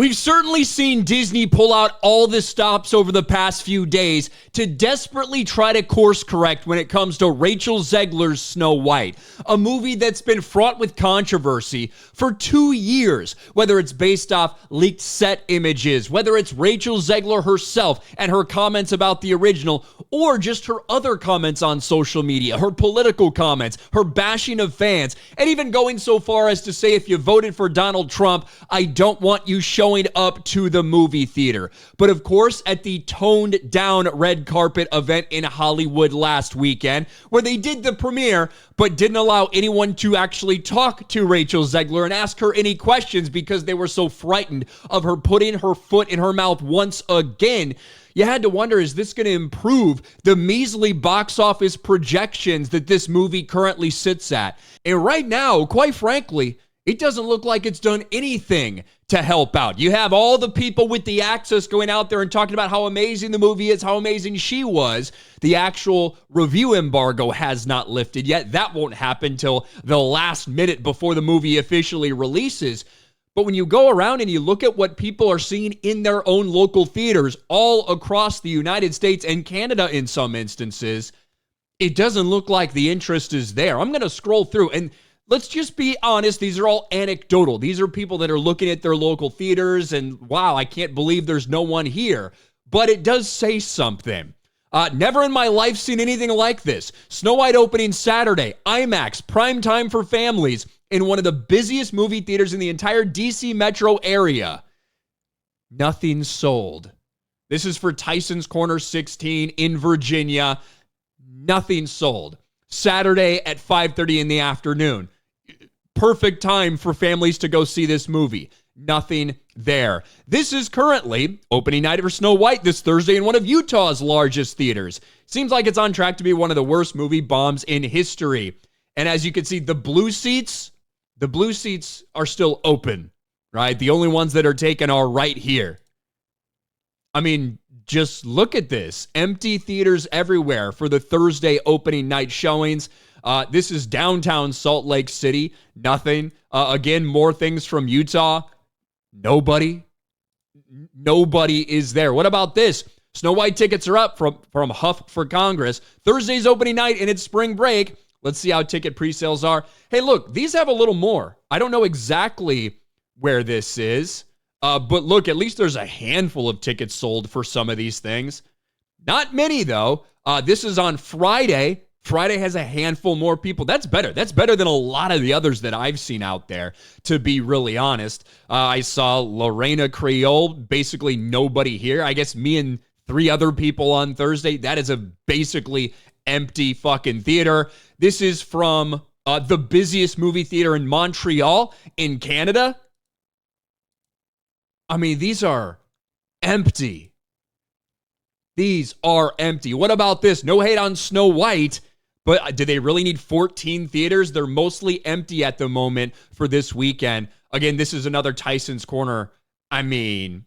We've certainly seen Disney pull out all the stops over the past few days to desperately try to course correct when it comes to Rachel Zegler's Snow White, a movie that's been fraught with controversy for 2 years, whether it's based off leaked set images, whether it's Rachel Zegler herself and her comments about the original, or just her other comments on social media, her political comments, her bashing of fans, and even going so far as to say if you voted for Donald Trump, I don't want you showing up to the movie theater. But of course, at the toned down red carpet event in Hollywood last weekend, where they did the premiere, but didn't allow anyone to actually talk to Rachel Zegler and ask her any questions because they were so frightened of her putting her foot in her mouth once again, you had to wonder, is this going to improve the measly box office projections that this movie currently sits at? And right now, quite frankly, it doesn't look like it's done anything to help out. You have all the people with the access going out there and talking about how amazing the movie is, how amazing she was. The actual review embargo has not lifted yet. That won't happen till the last minute before the movie officially releases. But when you go around and you look at what people are seeing in their own local theaters all across the United States and Canada in some instances, it doesn't look like the interest is there. I'm going to scroll through, and let's just be honest, these are all anecdotal. These are people that are looking at their local theaters and, wow, I can't believe there's no one here. But it does say something. Never in my life seen anything like this. Snow White opening Saturday, IMAX, prime time for families, in one of the busiest movie theaters in the entire DC metro area. Nothing sold. This is for Tyson's Corner 16 in Virginia. Nothing sold. Saturday at 5:30 in the afternoon. Perfect time for families to go see this movie. Nothing there. This is currently opening night for Snow White this Thursday in one of Utah's largest theaters. Seems like it's on track to be one of the worst movie bombs in history. And as you can see, the blue seats are still open, right? The only ones that are taken are right here. I mean, just look at this. Empty theaters everywhere for the Thursday opening night showings. This is downtown Salt Lake City. Nothing. Again, more things from Utah. Nobody is there. What about this? Snow White tickets are up from Huff for Congress. Thursday's opening night and it's spring break. Let's see how ticket pre-sales are. Hey, look, these have a little more. I don't know exactly where this is. But look, at least there's a handful of tickets sold for some of these things. Not many, though. This is on Friday. Friday has a handful more people. That's better. That's better than a lot of the others that I've seen out there, to be really honest. I saw Lorena Creole, basically nobody here. I guess me and 3 other people on Thursday. That is a basically empty fucking theater. This is from the busiest movie theater in Montreal in Canada. I mean, these are empty. These are empty. What about this? No hate on Snow White, but do they really need 14 theaters? They're mostly empty at the moment for this weekend. Again, this is another Tyson's Corner. I mean,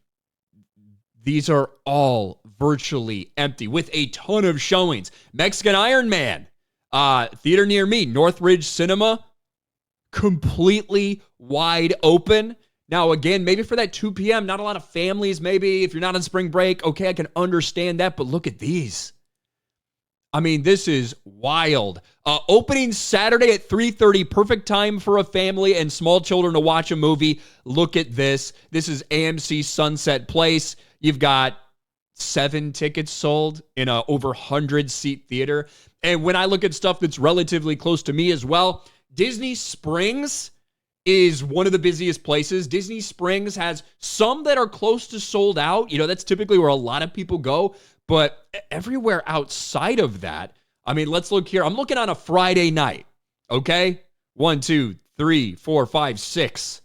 these are all virtually empty with a ton of showings. Mexican Iron Man, theater near me, Northridge Cinema, completely wide open. Now, again, maybe for that 2 p.m., not a lot of families, maybe if you're not on spring break, okay, I can understand that, but look at these. I mean, this is wild. Opening Saturday at 3:30, perfect time for a family and small children to watch a movie. Look at this. This is AMC Sunset Place. You've got 7 tickets sold in a over 100-seat theater. And when I look at stuff that's relatively close to me as well, Disney Springs is one of the busiest places. Disney Springs has some that are close to sold out. You know, that's typically where a lot of people go. But everywhere outside of that, I mean, let's look here. I'm looking on a Friday night, okay? 1, 2, 3, 4, 5, 6.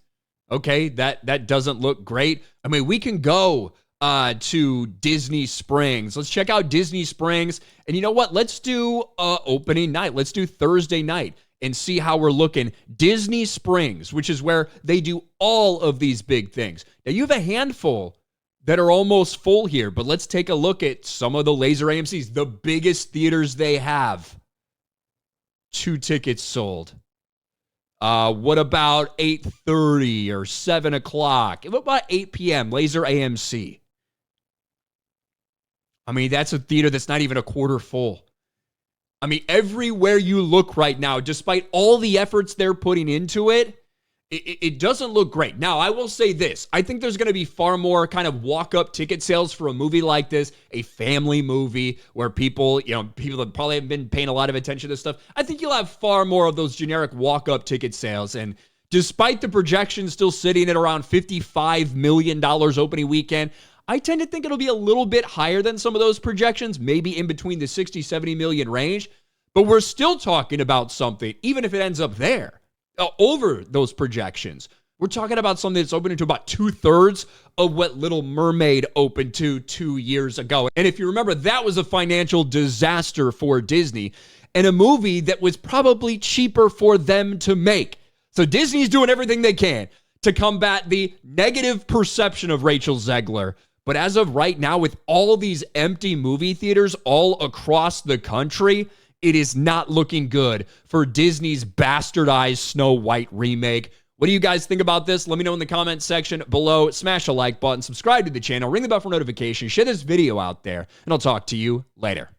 Okay, that doesn't look great. I mean, we can go to Disney Springs. Let's check out Disney Springs. And you know what? Let's do opening night. Let's do Thursday night and see how we're looking. Disney Springs, which is where they do all of these big things. Now, you have a handful that are almost full here, but let's take a look at some of the laser AMCs, the biggest theaters they have. 2 tickets sold. What about 8:30 or 7 o'clock? What about 8 p.m., Laser AMC? I mean, that's a theater that's not even a quarter full. I mean, everywhere you look right now, despite all the efforts they're putting into it, it doesn't look great. Now, I will say this. I think there's going to be far more kind of walk-up ticket sales for a movie like this, a family movie where people that probably haven't been paying a lot of attention to this stuff. I think you'll have far more of those generic walk-up ticket sales. And despite the projections still sitting at around $55 million opening weekend, I tend to think it'll be a little bit higher than some of those projections, maybe in between the 60, 70 million range. But we're still talking about something, even if it ends up there, over those projections. We're talking about something that's opening to about 2/3 of what Little Mermaid opened to 2 years ago. And if you remember, that was a financial disaster for Disney and a movie that was probably cheaper for them to make. So Disney's doing everything they can to combat the negative perception of Rachel Zegler. But as of right now, with all these empty movie theaters all across the country, it is not looking good for Disney's bastardized Snow White remake. What do you guys think about this? Let me know in the comments section below. Smash a like button, subscribe to the channel, ring the bell for notifications, share this video out there, and I'll talk to you later.